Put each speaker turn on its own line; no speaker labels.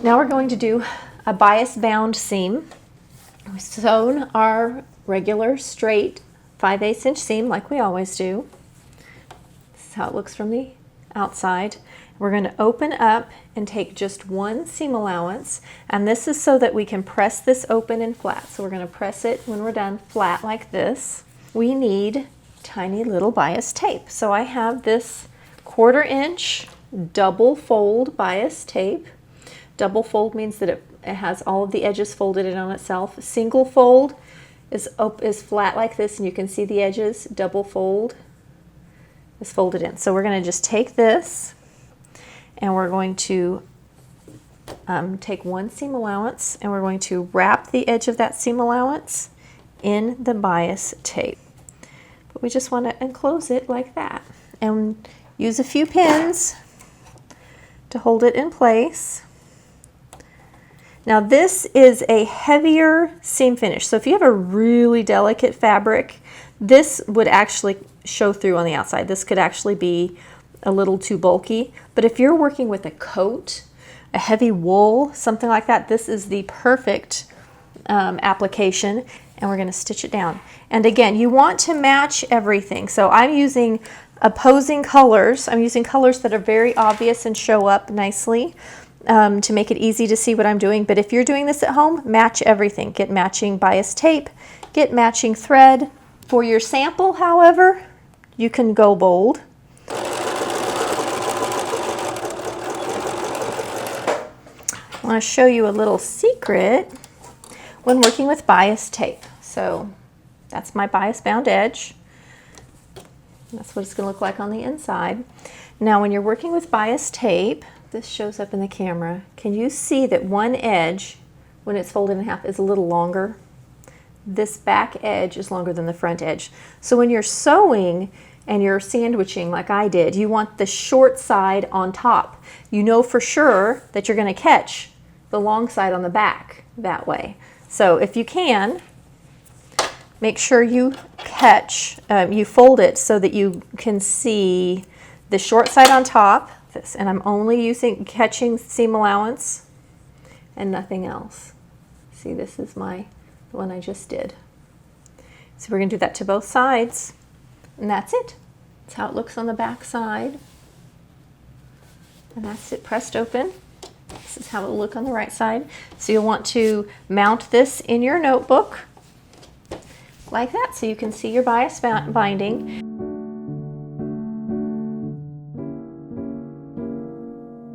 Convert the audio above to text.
Now we're going to do a bias bound seam. We've sewn our regular straight 5/8 inch seam like we always do. This is how it looks from the outside. We're going to open up and take just one seam allowance, and this is so that we can press this open and flat. So we're going to press it when we're done flat like this. We need tiny little bias tape. So I have this 1/4 inch double fold bias tape. Double fold means that it has all of the edges folded in on itself. Single fold is flat like this, and you can see the edges. Double fold is folded in. So we're going to just take this, and we're going to take one seam allowance, and we're going to wrap the edge of that seam allowance in the bias tape. But we just want to enclose it like that, and use a few pins to hold it in place. Now this is a heavier seam finish, so if you have a really delicate fabric, this would actually show through on the outside. This could actually be a little too bulky, but if you're working with a coat, a heavy wool, something like that, this is the perfect application, and we're going to stitch it down. And again, you want to match everything, so I'm using opposing colors. I'm using colors that are very obvious and show up nicely. To make it easy to see what I'm doing. But if you're doing this at home, match everything. Get matching bias tape, get matching thread. For your sample, however, you can go bold. I want to show you a little secret when working with bias tape. So that's my bias bound edge. That's what it's going to look like on the inside. Now when you're working with bias tape, this shows up in the camera. Can you see that one edge, when it's folded in half, is a little longer? This back edge is longer than the front edge. So when you're sewing and you're sandwiching like I did, you want the short side on top. You know for sure that you're going to catch the long side on the back that way. So if you can, make sure you catch, you fold it so that you can see the short side on top. This, and I'm only catching seam allowance and nothing else. See, this is the one I just did. So we're going to do that to both sides, and that's it. That's how it looks on the back side, and that's it pressed open. This is how it will look on the right side. So you'll want to mount this in your notebook like that so you can see your bias binding.